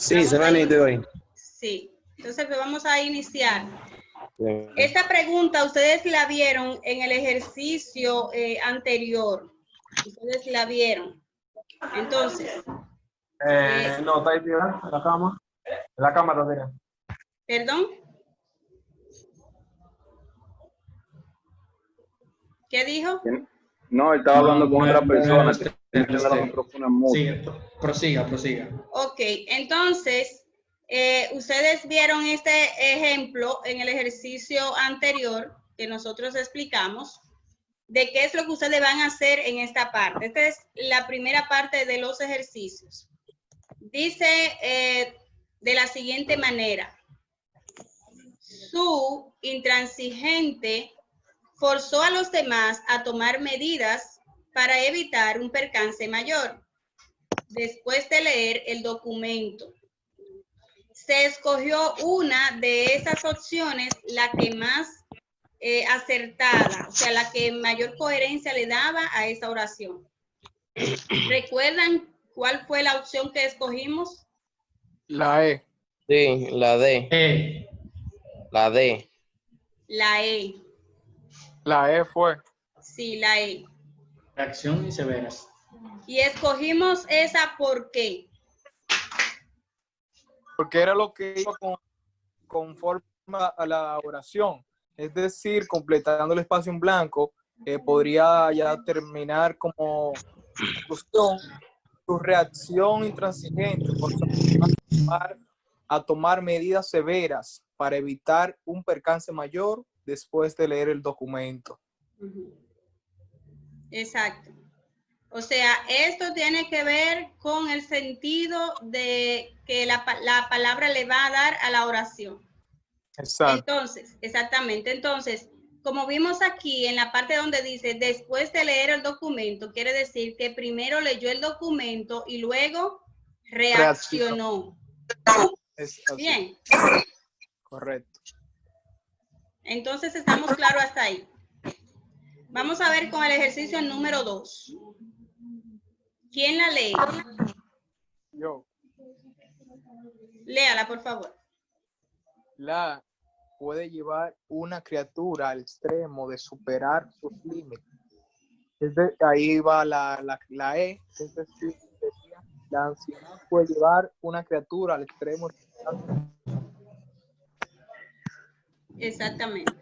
Sí, se ve nítido ahí. Sí, entonces pues vamos a iniciar. Bien. Esta pregunta ustedes la vieron en el ejercicio anterior. Ustedes la vieron. Entonces. No, está ahí, tía, en la cama. En la cámara, mira. ¿Perdón? ¿Qué dijo? No, él estaba hablando con otra persona. Sí, prosiga. Ok, entonces, ustedes vieron este ejemplo en el ejercicio anterior que nosotros explicamos de qué es lo que ustedes van a hacer en esta parte. Esta es la primera parte de los ejercicios. Dice de la siguiente manera: su intransigente forzó a los demás a tomar medidas para evitar un percance mayor. Después de leer el documento, se escogió una de esas opciones, la que más acertada, o sea, la que mayor coherencia le daba a esa oración. ¿Recuerdan cuál fue la opción que escogimos? La E. Sí, la D. La D. La E. La E fue. Sí, la E. Reacción y severas. Y escogimos esa ¿por qué? Porque era lo que iba conforme a la oración. Es decir, completando el espacio en blanco, podría ya terminar como conclusión su reacción intransigente a tomar medidas severas para evitar un percance mayor después de leer el documento. Exacto. O sea, esto tiene que ver con el sentido de que la palabra le va a dar a la oración. Exacto. Entonces, exactamente. Entonces, como vimos aquí en la parte donde dice después de leer el documento, quiere decir que primero leyó el documento y luego reaccionó. Bien. Correcto. Entonces, estamos claros hasta ahí. Vamos a ver con el ejercicio número 2. ¿Quién la lee? Yo. Léala, por favor. La puede llevar una criatura al extremo de superar sus límites. Ahí va la E, es decir, la anciana puede llevar una criatura al extremo. Exactamente.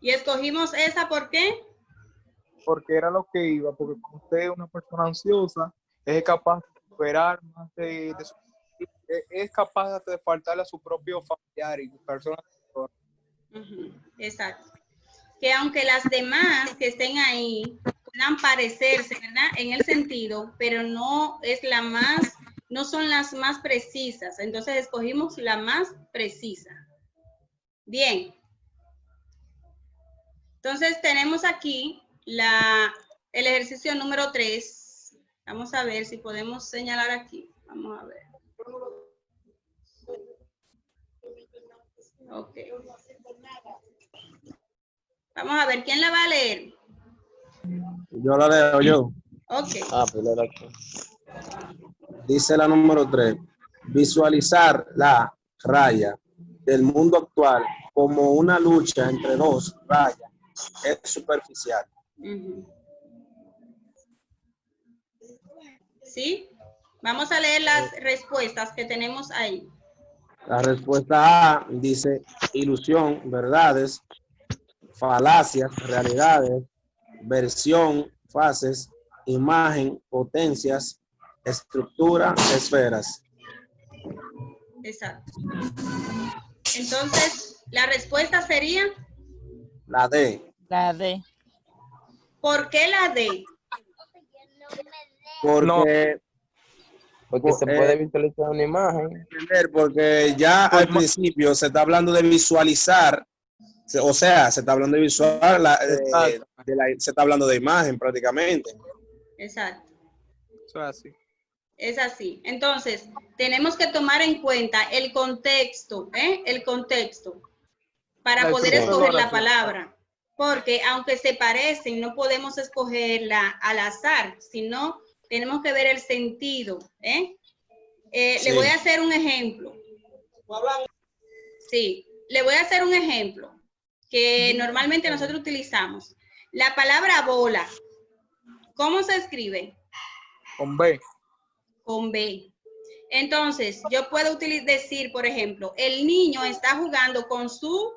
¿Y escogimos esa por qué? Porque era lo que iba, porque como usted es una persona ansiosa, es capaz de superar más es capaz de faltarle a su propio familiar y persona. Exacto. Que aunque las demás que estén ahí puedan parecerse, ¿verdad? En el sentido, pero no es la más, no son las más precisas. Entonces escogimos la más precisa. Bien. Entonces tenemos aquí el ejercicio número 3. Vamos a ver si podemos señalar aquí. Vamos a ver. Ok. Vamos a ver, ¿quién la va a leer? Yo la leo yo. Ok. Pues léela aquí. Dice la número 3. Visualizar la raya del mundo actual como una lucha entre dos rayas es superficial. ¿Sí? Vamos a leer las respuestas que tenemos ahí. La respuesta A dice ilusión, verdades, falacias, realidades, versión, fases, imagen, potencias, estructura, esferas. Exacto. Entonces, la respuesta sería La D. La D. ¿por qué la D? Porque se puede visualizar una imagen. Porque ya al principio se está hablando de visualizar, o sea, se está hablando de visual, se está hablando de imagen prácticamente. Exacto. Eso es así. Es así. Entonces, tenemos que tomar en cuenta el contexto, el contexto, para poder escoger la palabra. Porque aunque se parecen, no podemos escogerla al azar, sino tenemos que ver el sentido, Sí. Le voy a hacer un ejemplo. Sí, le voy a hacer un ejemplo que normalmente nosotros utilizamos. La palabra bola, ¿cómo se escribe? Con B. Con B. Entonces, yo puedo decir, por ejemplo, el niño está jugando con su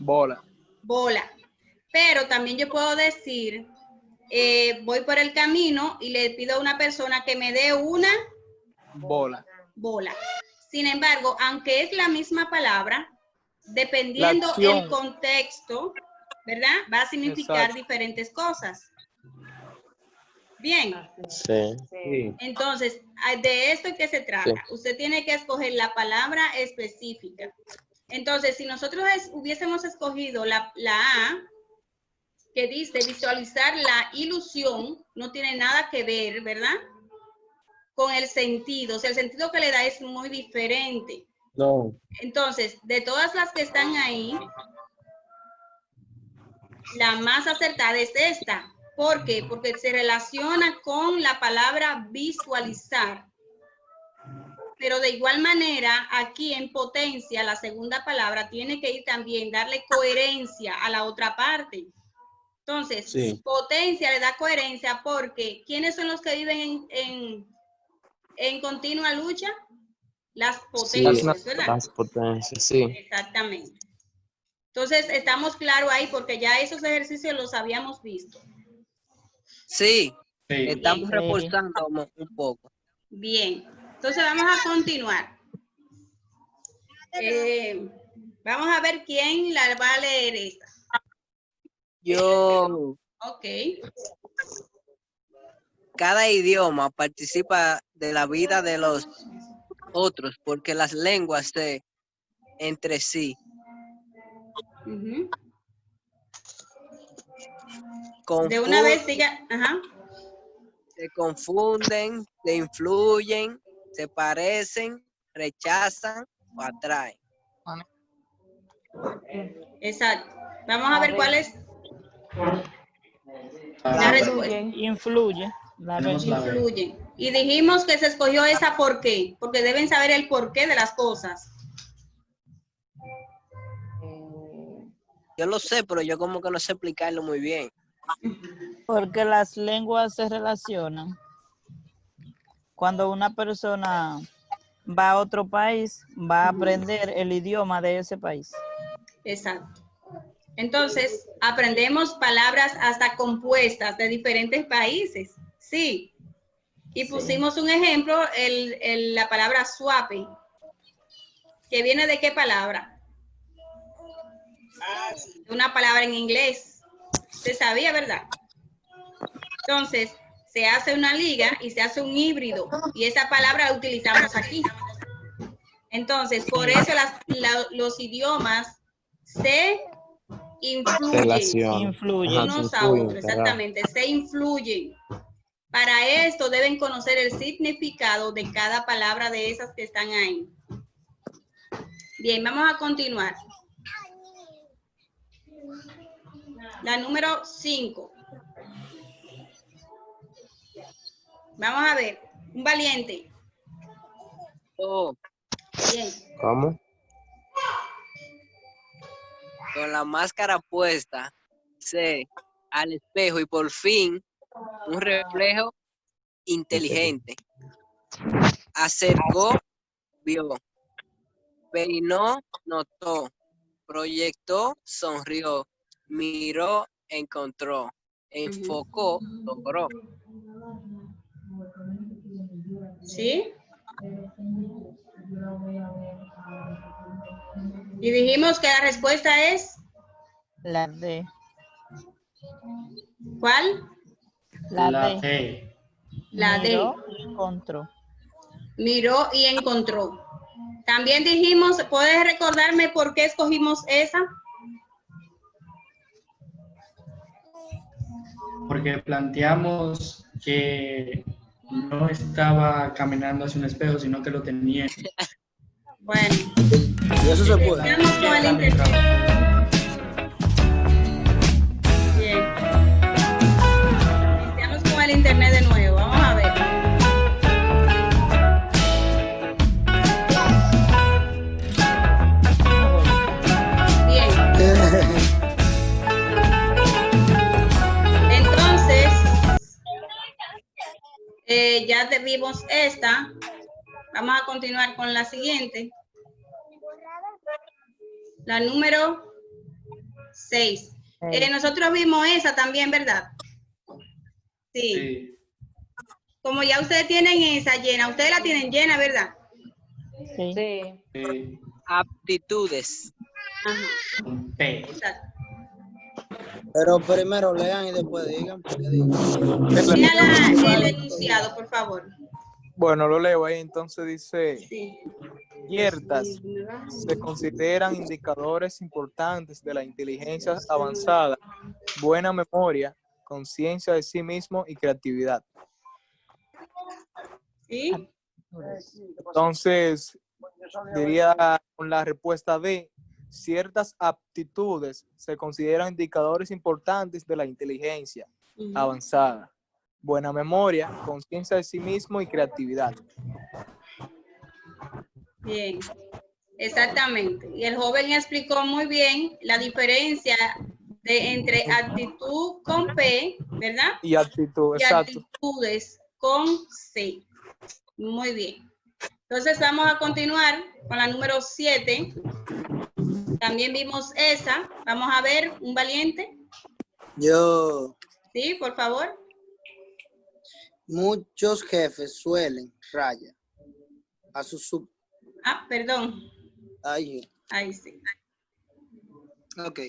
Bola. bola. Pero también yo puedo decir, voy por el camino y le pido a una persona que me dé una Bola. bola. Sin embargo, aunque es la misma palabra, dependiendo La acción. el contexto, ¿verdad? Va a significar Exacto. diferentes cosas. Bien. Sí. Sí. Entonces, de esto que se trata, Sí. usted tiene que escoger la palabra específica. Entonces, si nosotros hubiésemos escogido la A, que dice visualizar la ilusión, no tiene nada que ver, ¿verdad? Con el sentido. O sea, el sentido que le da es muy diferente. No. Entonces, de todas las que están ahí, la más acertada es esta. ¿Por qué? Porque se relaciona con la palabra visualizar. Pero de igual manera, aquí en potencia, la segunda palabra tiene que ir también, darle coherencia a la otra parte. Entonces, Sí. potencia le da coherencia porque ¿quiénes son los que viven en continua lucha? Las Sí, potencias, ¿verdad? las potencias, sí. Exactamente. Entonces, estamos claros ahí porque ya esos ejercicios los habíamos visto. Sí, Sí. estamos Bien. reforzando un poco. Bien. Entonces, vamos a continuar. Vamos a ver quién la va a leer esta. Yo, Ok. cada idioma participa de la vida de los otros porque las lenguas se entre sí Ujú. De confunden, una vez diga, ajá. se confunden, se influyen, se parecen, rechazan o atraen. Exacto. Vamos a ver cuál es la La respuesta. Influye. La Tenemos la B. Influyen. Y dijimos que se escogió esa ¿por qué? Porque deben saber el porqué de las cosas. Yo lo sé, pero yo como que no sé explicarlo muy bien. Porque las lenguas se relacionan. Cuando una persona va a otro país, va a aprender el idioma de ese país. Exacto. Entonces, aprendemos palabras hasta compuestas de diferentes países. Sí. Y pusimos un ejemplo, la palabra suape, que viene de qué palabra? Una palabra en inglés. ¿Se sabía, verdad? Entonces, se hace una liga y se hace un híbrido. Y esa palabra la utilizamos aquí. Entonces, por eso los idiomas se influyen Relación. Influye. Ajá, unos se a influyen, otros, ¿verdad? exactamente, se influyen. Para esto deben conocer el significado de cada palabra de esas que están ahí. Bien, vamos a continuar. La número 5. Vamos a ver, un valiente. Oh, Bien, ¿Cómo? con la máscara puesta, sé al espejo y por fin un reflejo inteligente. Acercó, vio, peinó, notó, proyectó, sonrió, miró, encontró, enfocó, logró. ¿sí? Y dijimos que la respuesta es, La D. ¿cuál? La La D. D. La D. Miró y encontró. Miró y encontró. También dijimos, ¿puedes recordarme por qué escogimos esa? Porque planteamos que no estaba caminando hacia un espejo, sino que lo tenía. Bueno, Y eso se puede. estamos con el internet. Bien. Iniciamos con el internet de nuevo. Vamos a ver. ya vimos esta. Vamos a continuar con la siguiente. La número 6. Nosotros vimos esa también, ¿verdad? Sí. Sí. Como ya ustedes tienen esa llena, ustedes la tienen llena, ¿verdad? Sí. Sí. Sí. Aptitudes. Ajá. Un P. Exacto. Pero primero lean y después digan. Porque digan. Lea el enunciado, por favor. Bueno, lo leo ahí. Entonces dice, Sí. ciertas se consideran indicadores importantes de la inteligencia avanzada, buena memoria, conciencia de sí mismo y creatividad. ¿Sí? Entonces, diría con la respuesta D, ciertas aptitudes se consideran indicadores importantes de la inteligencia avanzada, buena memoria, conciencia de sí mismo y creatividad. Bien. Exactamente. Y el joven explicó muy bien la diferencia entre actitud con P, ¿verdad? Y actitud, Y exacto. actitudes con C. Muy bien. Entonces vamos a continuar con la número 7. También vimos esa. Vamos a ver, un valiente. Yo, Sí, por favor. muchos jefes suelen, raya, a sus sub... Ah, perdón. Ahí, Ahí sí. ok.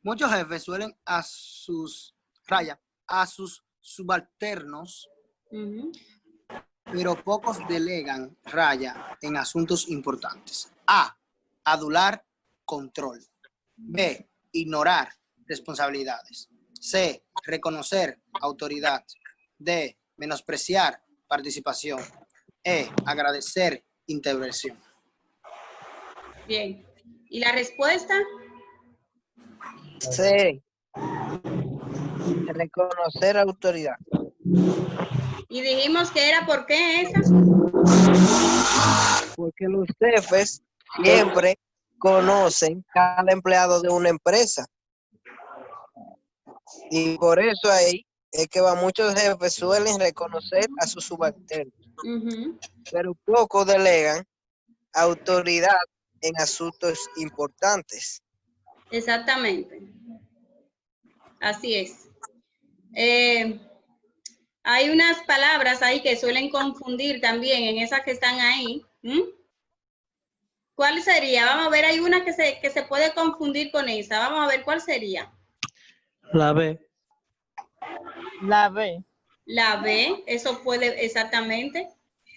Muchos jefes suelen a sus, raya, a sus subalternos, pero pocos delegan, raya, en asuntos importantes. A, adular control. B, ignorar responsabilidades. C, reconocer autoridad. D, menospreciar participación. E, agradecer intervención. Bien. ¿Y la respuesta? C. Reconocer autoridad. Y dijimos que era ¿por qué esa? Porque los jefes siempre conocen cada empleado de una empresa. Y por eso ahí es que muchos jefes suelen reconocer a sus subalternos, pero pocos delegan autoridad en asuntos importantes. Exactamente. Así es. Hay unas palabras ahí que suelen confundir también en esas que están ahí. ¿Cuál sería? Vamos a ver, hay una que se puede confundir con esa. Vamos a ver cuál sería. La B. La B. La B, eso puede exactamente.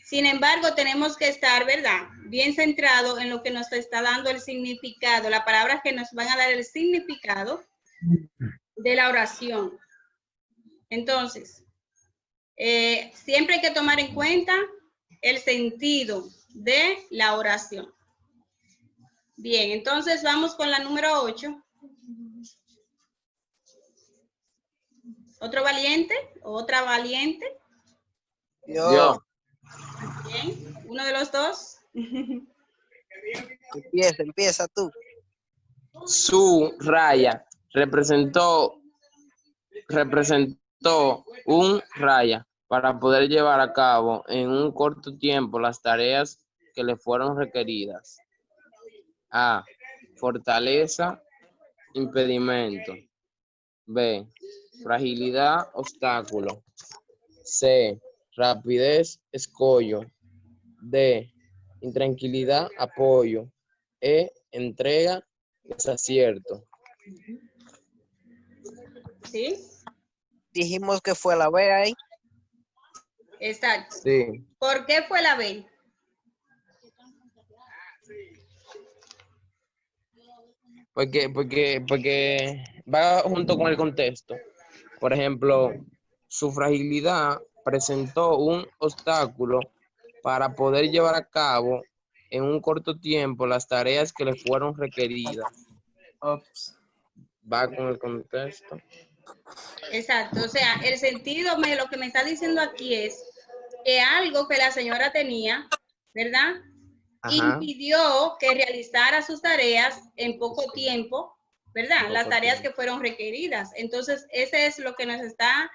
Sin embargo, tenemos que estar, ¿verdad? Bien centrado en lo que nos está dando el significado, las palabras que nos van a dar el significado de la oración. Entonces, siempre hay que tomar en cuenta el sentido de la oración. Bien, entonces vamos con la número 8. ¿Otro valiente? ¿Otra valiente? Yo. Bien, uno de los dos. Empieza tú. Su raya representó un raya para poder llevar a cabo en un corto tiempo las tareas que le fueron requeridas. A. Fortaleza, impedimento. B. Fragilidad, obstáculo. C. Rapidez, escollo. D. Intranquilidad, apoyo. E. Entrega, desacierto. ¿Sí? Dijimos que fue la B ahí. Exacto. Sí. ¿Por qué fue la B? Porque va junto con el contexto. Por ejemplo, su fragilidad presentó un obstáculo para poder llevar a cabo en un corto tiempo las tareas que le fueron requeridas. Va con el contexto. Exacto, o sea, el sentido de lo que me está diciendo aquí es que algo que la señora tenía, ¿verdad? Ajá. Impidió que realizara sus tareas en poco tiempo, ¿verdad? Las tareas que fueron requeridas. Entonces, ese es lo que nos está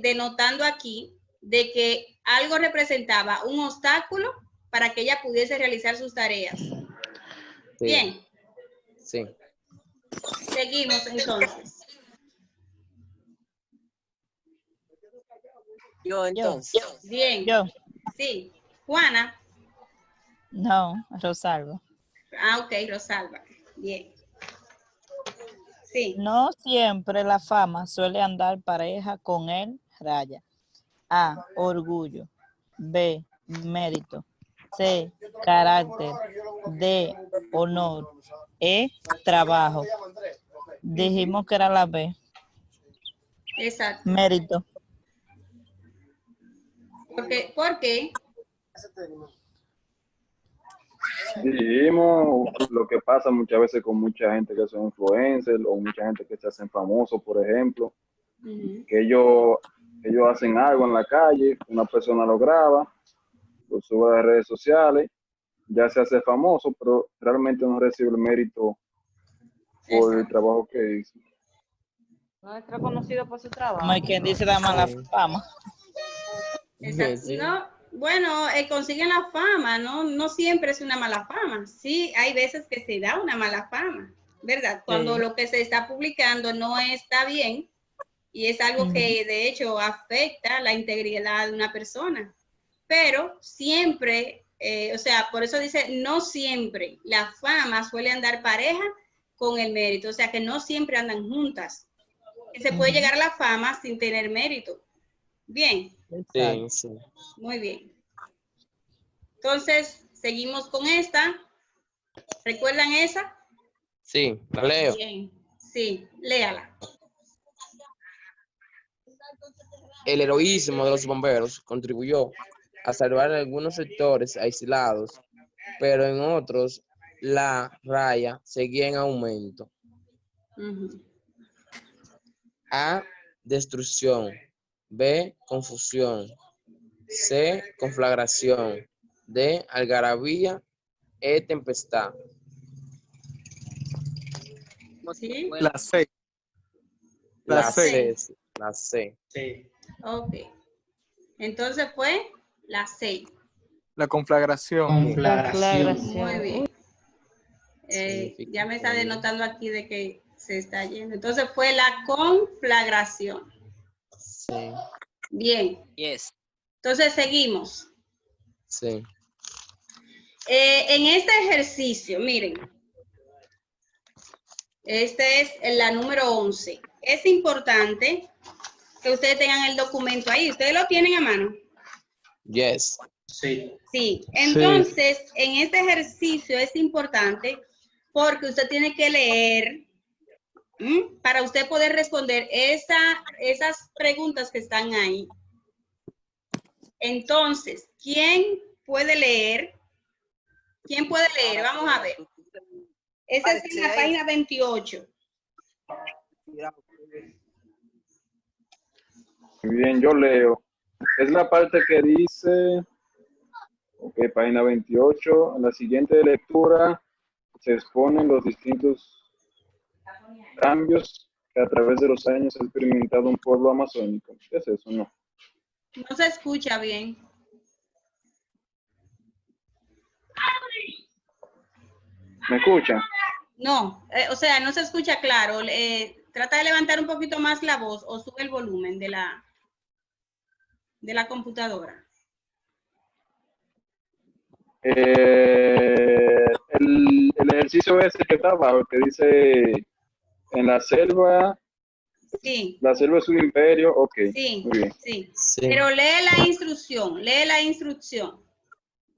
denotando aquí, de que algo representaba un obstáculo para que ella pudiese realizar sus tareas. Sí. Bien. Sí. Seguimos entonces. Yo entonces. Bien. Yo. Sí. Juana. No, Rosalba. Ah, ok, Rosalba. Bien. Sí. No siempre la fama suele andar pareja con el raya. A, orgullo. B, mérito. C, carácter. D, honor. E, trabajo. Dijimos que era la B. Exacto. Mérito. ¿Por qué? Dijimos lo que pasa muchas veces con mucha gente que son influencers o mucha gente que se hacen famosos, por ejemplo, que ellos hacen algo en la calle, una persona lo graba, lo sube a las redes sociales, ya se hace famoso, pero realmente no recibe el mérito por el trabajo que hizo. No es reconocido por su trabajo. Como hay quien dice la mala fama. Exacto. Sí. No, bueno, consiguen la fama, no siempre es una mala fama. Sí, hay veces que se da una mala fama, ¿verdad? Cuando Sí. lo que se está publicando no está bien y es algo que de hecho afecta la integridad de una persona. Pero siempre, o sea, por eso dice, no siempre la fama suele andar pareja con el mérito, o sea, que no siempre andan juntas. Que se puede llegar a la fama sin tener mérito. Bien. Sí, sí. Muy bien. Entonces, seguimos con esta. ¿Recuerdan esa? Sí, la leo. Bien. Sí, léala. El heroísmo de los bomberos contribuyó a salvar algunos sectores aislados, pero en otros la raya seguía en aumento. A, destrucción. B, confusión. C, conflagración. D, algarabía. E, tempestad. ¿Sí? La C. La La C. C. La C. Sí. Ok. Entonces fue la C. La conflagración. Conflagración. Muy bien. Significa Ya me está que- denotando aquí de que se está yendo. Entonces fue la conflagración. Sí. Bien. Yes. Entonces seguimos. Sí. En este ejercicio, miren. Este es la número 11. Es importante que ustedes tengan el documento ahí. ¿Ustedes lo tienen a mano? Yes. Sí. Sí. Entonces, en este ejercicio es importante porque usted tiene que leer para usted poder responder esas preguntas que están ahí. Entonces, ¿quién puede leer? ¿Quién puede leer? Vamos a ver. Esa es en la página 28. Muy bien, yo leo. Es la parte que dice, ok, página 28, en la siguiente lectura se exponen los distintos cambios que a través de los años ha experimentado un pueblo amazónico. ¿Qué es eso? No. No se escucha bien. ¿Me escuchan? No, o sea, no se escucha claro. Trata de levantar un poquito más la voz o sube el volumen de la computadora. El ejercicio ese que está abajo, que dice en la selva, Sí. la selva es un imperio, ok, Sí, muy bien. sí. Sí. Pero lee la instrucción.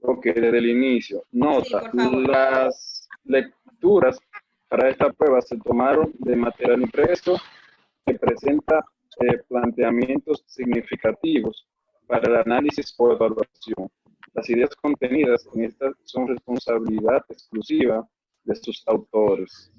Ok, desde el inicio. Nota, Sí, por favor. las lecturas para esta prueba se tomaron de material impreso que presenta planteamientos significativos para el análisis o evaluación. Las ideas contenidas en estas son responsabilidad exclusiva de sus autores.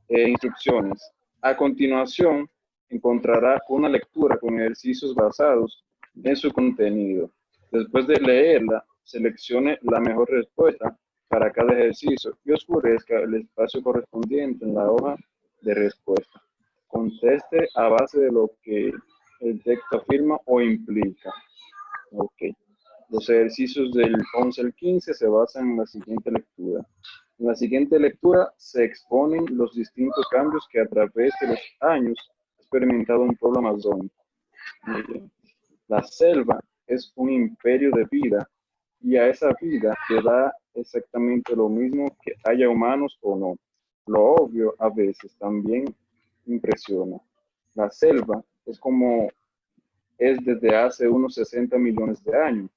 Instrucciones. A continuación, encontrará una lectura con ejercicios basados en su contenido. Después de leerla, seleccione la mejor respuesta para cada ejercicio y oscurezca el espacio correspondiente en la hoja de respuesta. Conteste a base de lo que El texto afirma o implica. Ok. Los ejercicios del 11 al 15 se basan en la siguiente lectura. En la siguiente lectura se exponen los distintos cambios que a través de los años ha experimentado un pueblo amazónico. La selva es un imperio de vida y a esa vida le da exactamente lo mismo que haya humanos o no. Lo obvio a veces también impresiona. La selva es como es desde hace unos 60 millones de años.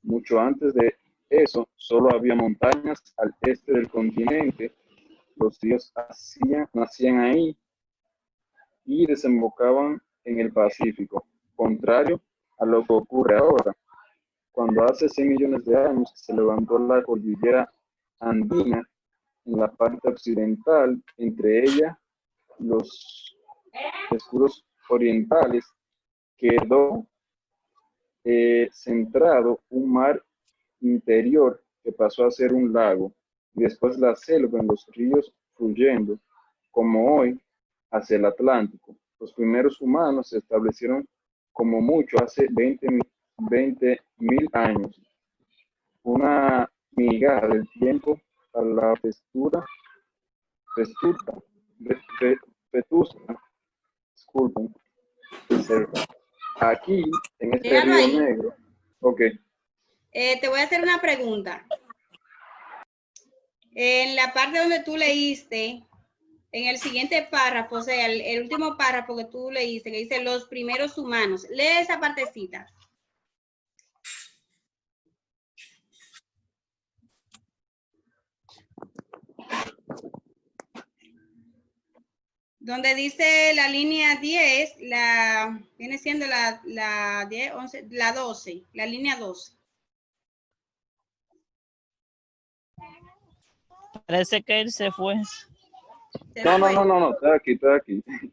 Mucho antes de eso, solo había montañas al este del continente. Los ríos nacían ahí y desembocaban en el Pacífico, contrario a lo que ocurre ahora. Cuando hace 100 millones de años se levantó la cordillera andina en la parte occidental, entre ella los escudos orientales, quedó centrado un mar interior que pasó a ser un lago, y después la selva en los ríos fluyendo, como hoy, hacia el Atlántico. Los primeros humanos se establecieron como mucho hace 20.000 años. Una migaja del tiempo a la vetusta, disculpen, selva. Aquí, en este Déjalo río ahí. Negro, ok. Te voy a hacer una pregunta. En la parte donde tú leíste, en el siguiente párrafo, o sea, el último párrafo que tú leíste, que dice los primeros humanos, lee esa partecita. Donde dice la línea 10, viene siendo la 10, 11, la 12, la línea 12. Parece que él se fue. No, está aquí.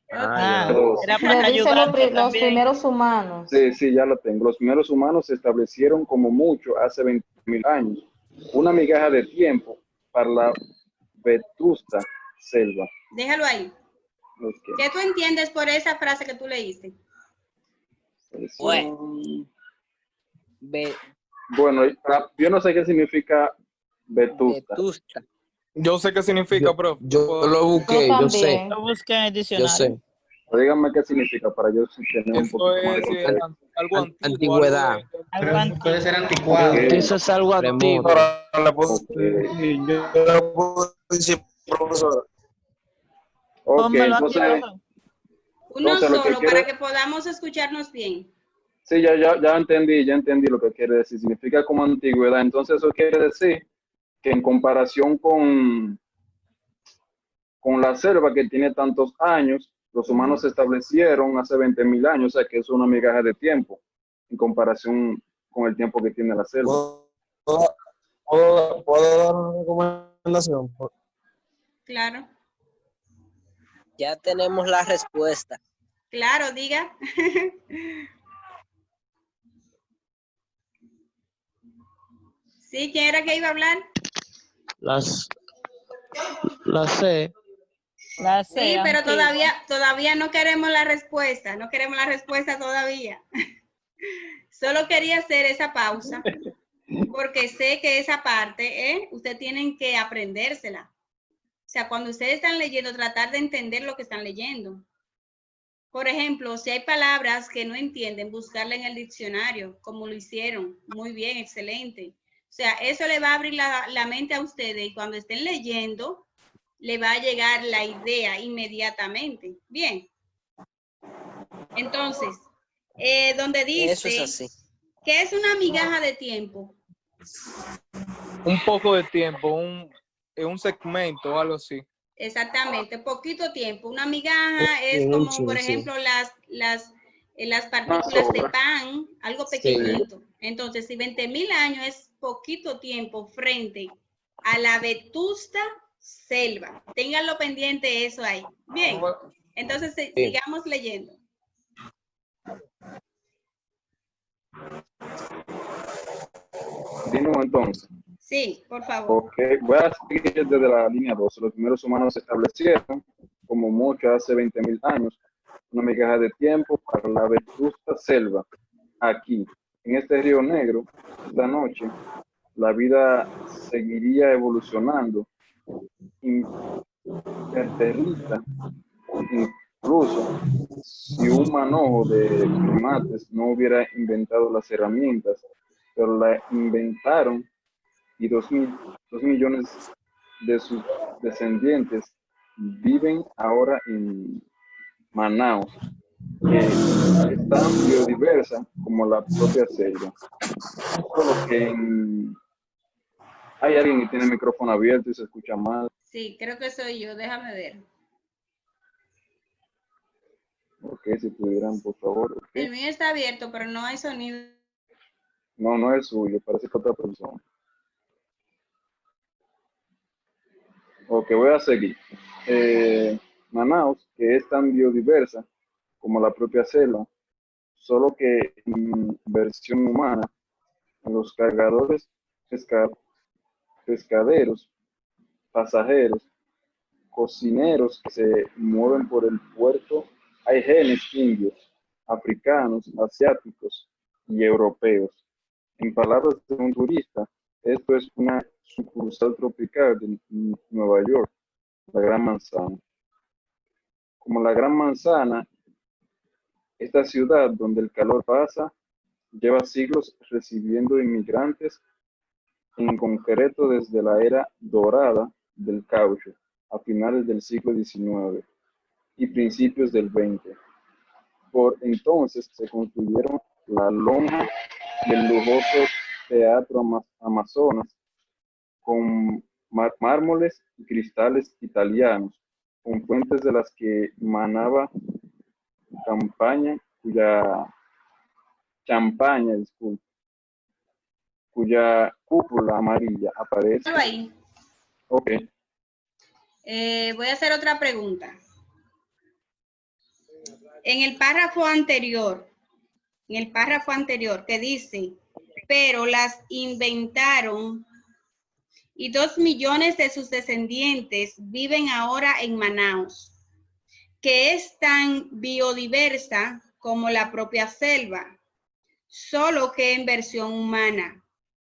Era para Le dice ayudarte los también. primeros humanos. Sí, ya lo tengo. Los primeros humanos se establecieron como mucho hace 20.000 años. Una migaja de tiempo para la vetusta selva. Déjalo ahí. Okay. ¿Qué tú entiendes por esa frase que tú leíste? Bueno, yo no sé qué significa vetusta. Yo sé qué significa, profe. Yo lo busqué, yo sé. Lo busqué en el Yo diccionario. sé. Díganme qué significa para yo tener un poquito más de contexto. Algo antiguo. Antigüedad. Puede ser anticuado. Okay. Eso es algo antiguo. Ok, Pónmelo aquí, entonces, profe. Uno lo que solo quiero- para que podamos escucharnos bien. sí, ya entendí lo que quiere decir. Significa como antigüedad. Entonces eso quiere decir que en comparación con la selva que tiene tantos años, los humanos se establecieron hace 20.000 años, o sea que es una migaja de tiempo en comparación con el tiempo que tiene la selva. ¿Puedo dar una recomendación? Claro, Ya tenemos la respuesta. claro, diga. ¿Sí? ¿Quién era que iba a hablar? La sé. Sí, pero todavía no queremos la respuesta. No queremos la respuesta todavía. Solo quería hacer esa pausa porque sé que esa parte, ustedes tienen que aprendérsela. O sea, cuando ustedes están leyendo, tratar de entender lo que están leyendo. Por ejemplo, si hay palabras que no entienden, buscarla en el diccionario, como lo hicieron. Muy bien, excelente. O sea, eso le va a abrir la mente a ustedes y cuando estén leyendo, le va a llegar la idea inmediatamente. Bien. Entonces, donde dice, Eso es así. ¿qué es una migaja de tiempo? Un poco de tiempo, un segmento o algo así. Exactamente, poquito tiempo. Una migaja es como, por ejemplo, las partículas de pan, algo pequeñito. Entonces, si 20.000 años es poquito tiempo frente a la vetusta selva. Ténganlo pendiente eso ahí. Bien, entonces sigamos leyendo. Continúo entonces. Sí, por favor. Ok, voy a seguir desde la línea 2. Los primeros humanos se establecieron como mucho hace 20.000 años. una migaja de tiempo para la vetusta selva. Aquí, en este río negro, esta noche, la vida seguiría evolucionando, imperterrita, incluso si un manojo de primates no hubiera inventado las herramientas, pero la inventaron y 2 millones de sus descendientes viven ahora en Manaos, que es tan biodiversa como la propia selva. Solo que hay alguien que tiene el micrófono abierto y se escucha mal. Sí, creo que soy yo. Déjame ver. Ok, si pudieran, por favor. Okay. El mío está abierto, pero no hay sonido. No, no es suyo, parece que otra persona. Ok, voy a seguir. Manaos, que es tan biodiversa como la propia selva, solo que en versión humana, los cargadores, pescaderos, pasajeros, cocineros que se mueven por el puerto, hay genes indios, africanos, asiáticos y europeos. En palabras de un turista, esto es una sucursal tropical de Nueva York, la Gran Manzana. Como la Gran Manzana, esta ciudad donde el calor pasa, lleva siglos recibiendo inmigrantes, en concreto desde la era dorada del caucho, a finales del siglo XIX y principios del XX. Por entonces se construyeron la Loma y el lujoso Teatro Amazonas con mármoles y cristales italianos, con fuentes de las que manaba cuya cúpula amarilla aparece. Ahí. Ok. Voy a hacer otra pregunta. En el párrafo anterior que dice, pero las inventaron y 2 millones de sus descendientes viven ahora en Manaos, que es tan biodiversa como la propia selva, solo que en versión humana.